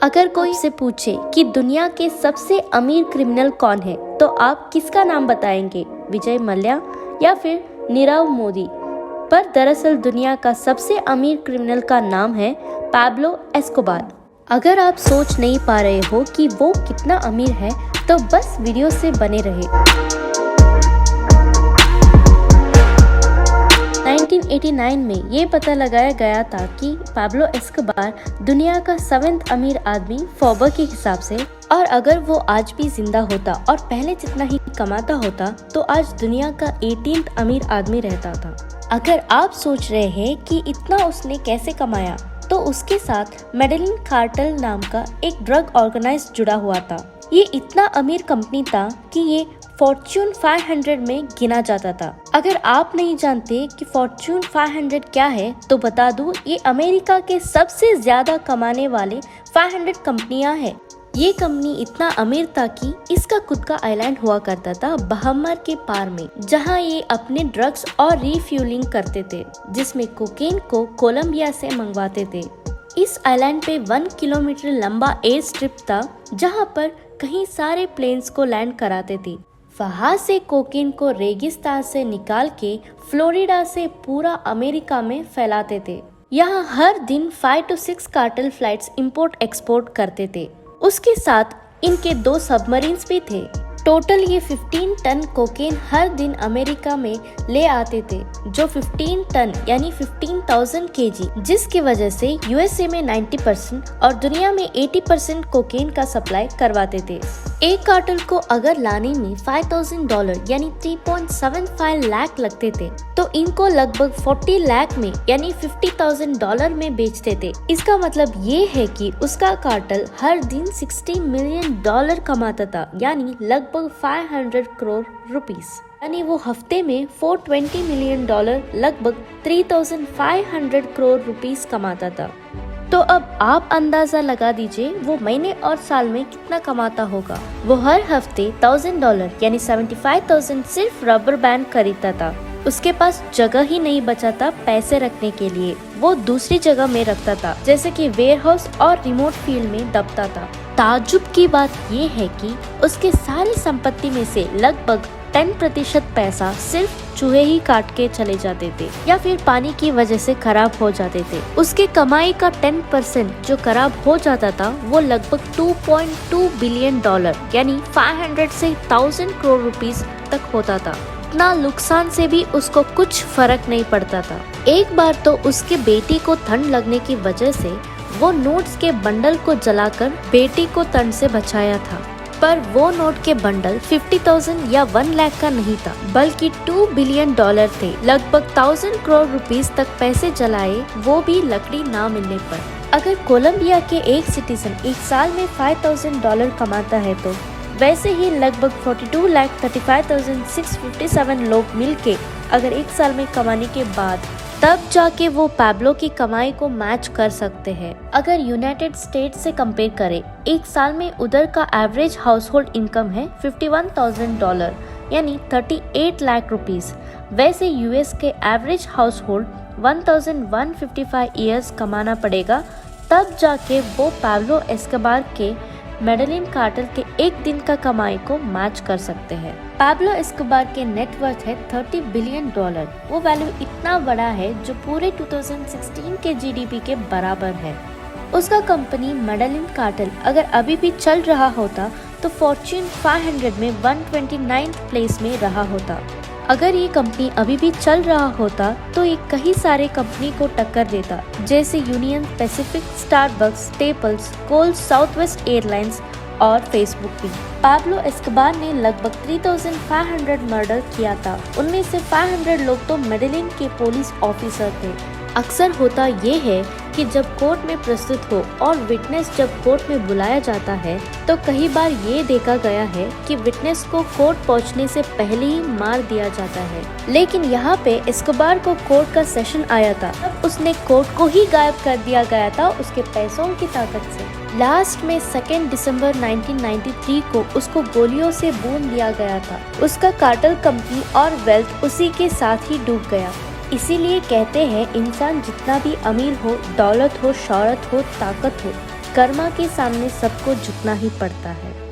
अगर कोई से पूछे कि दुनिया के सबसे अमीर क्रिमिनल कौन है, तो आप किसका नाम बताएंगे? विजय मल्ल्या या फिर नीरव मोदी? पर दरअसल दुनिया का सबसे अमीर क्रिमिनल का नाम है पाब्लो एस्कोबार। अगर आप सोच नहीं पा रहे हो कि वो कितना अमीर है, तो बस वीडियो से बने रहे। 1989 में ये पता लगाया गया था कि पाब्लो एस्कोबार दुनिया का 7th अमीर आदमी फोर्ब्स के हिसाब से, और अगर वो आज भी जिंदा होता और पहले जितना ही कमाता होता तो आज दुनिया का 18th अमीर आदमी रहता था। अगर आप सोच रहे हैं कि इतना उसने कैसे कमाया, तो उसके साथ मेडेलिन कार्टेल नाम का एक ड्रग ऑर्गेनाइज जुड़ा हुआ था। ये इतना अमीर कंपनी था कि ये फॉर्च्यून 500 में गिना जाता था। अगर आप नहीं जानते कि फॉर्च्यून 500 क्या है, तो बता दूं, ये अमेरिका के सबसे ज्यादा कमाने वाले 500 कंपनियां हैं। ये कंपनी इतना अमीर था कि इसका खुद का आइलैंड हुआ करता था बहामा के पार में, जहां ये अपने ड्रग्स और रिफ्यूलिंग करते थे, जिसमें कोकेन को कोलंबिया से मंगवाते थे। इस आइलैंड पे 1 किलोमीटर लंबा एयर स्ट्रिप था, जहां पर कहीं सारे प्लेन्स को लैंड कराते थे। वहां से कोकेन को रेगिस्तान से निकाल के फ्लोरिडा से पूरा अमेरिका में फैलाते थे। यहाँ हर दिन 5 to 6 cartel flights import export करते थे। उसके साथ इनके 2 सबमरीन्स भी थे। टोटल ये 15 टन कोकेन हर दिन अमेरिका में ले आते थे, जो 15 टन यानी 15,000 kg, जिसकी वजह से यूएसए में 90% और दुनिया में 80% कोकेन का सप्लाई करवाते थे। एक कार्टल को अगर लाने में $5,000 यानी 3.75 लाख लगते थे, तो इनको लगभग 40 लाख में यानी $50,000 में बेचते थे। इसका मतलब ये है कि उसका कार्टल हर दिन $60 मिलियन कमाता था, यानी लगभग 500 करोड़ रुपीस। यानी वो हफ्ते में $420 मिलियन, लगभग 3,500 करोड़ रुपीस कमाता था। तो अब आप अंदाजा लगा दीजिए वो महीने और साल में कितना कमाता होगा। वो हर हफ्ते $1,000 यानी 75,000 सिर्फ रबर बैंड खरीदता था। उसके पास जगह ही नहीं बचा था पैसे रखने के लिए। वो दूसरी जगह में रखता था, जैसे कि वेयरहाउस और रिमोट फील्ड में दबता था। ताज्जुब की बात ये है कि उसके सारी संपत्ति में से लगभग 10% पैसा सिर्फ चूहे ही काट के चले जाते थे या फिर पानी की वजह से खराब हो जाते थे। उसके कमाई का 10% जो खराब हो जाता था, वो लगभग $2.2 बिलियन यानी 500 से 1000 करोड़ रुपीस तक होता था। इतना नुकसान से भी उसको कुछ फर्क नहीं पड़ता था। एक बार तो उसके बेटी को ठंड लगने की वजह से वो नोट्स के बंडल को जलाकर बेटी को ठंड से बचाया था, पर वो नोट के बंडल 50,000 या 1 लाख का नहीं था, बल्कि $2 बिलियन थे। लगभग 1000 करोड़ रुपीस तक पैसे जलाए, वो भी लकड़ी ना मिलने पर। अगर कोलंबिया के एक सिटीजन एक साल में $5,000 कमाता है, तो वैसे ही लगभग 42,35,657 लोग मिलके अगर एक साल में कमाने के बाद तब जाके वो पाब्लो की कमाई को मैच कर सकते हैं। अगर यूनाइटेड स्टेट्स से कंपेयर करें, एक साल में उधर का एवरेज हाउस होल्ड इनकम है $51,000 यानी 38 लाख रुपीस। वैसे यूएस के एवरेज हाउस होल्ड 1155 ईयर्स कमाना पड़ेगा, तब जाके वो पाब्लो एस्कोबार के मेडेलिन कार्टेल के एक दिन का कमाई को मैच कर सकते हैं। पाब्लो एस्कोबार के नेटवर्थ है $30 बिलियन। वो वैल्यू इतना बड़ा है जो पूरे 2016 के जीडीपी के बराबर है। उसका कंपनी मेडेलिन कार्टेल अगर अभी भी चल रहा होता, तो फॉर्च्यून 500 में 129th प्लेस में रहा होता। अगर ये कंपनी अभी भी चल रहा होता, तो ये कई सारे कंपनी को टक्कर देता, जैसे यूनियन पैसिफिक, स्टारबक्स, स्टेपल्स, कोल, साउथवेस्ट एयरलाइंस और फेसबुक भी। पाब्लो एस्कोबार ने लगभग 3,500 मर्डर किया था। उनमें से 500 लोग तो मेडेलिन के पुलिस ऑफिसर थे। अक्सर होता ये है कि जब कोर्ट में प्रस्तुत हो और विटनेस जब कोर्ट में बुलाया जाता है, तो कई बार ये देखा गया है कि विटनेस को कोर्ट पहुंचने से पहले ही मार दिया जाता है। लेकिन यहाँ पे एस्कोबार को कोर्ट का सेशन आया था, तब उसने कोर्ट को ही गायब कर दिया गया था उसके पैसों की ताकत से। लास्ट में 2 दिसंबर 1993 को उसको गोलियों से भून दिया गया था। उसका कार्टेल कंपनी और वेल्थ उसी के साथ ही डूब गया। इसीलिए कहते हैं इंसान जितना भी अमीर हो, दौलत हो, शौहरत हो, ताकत हो, कर्मा के सामने सबको झुकना ही पड़ता है।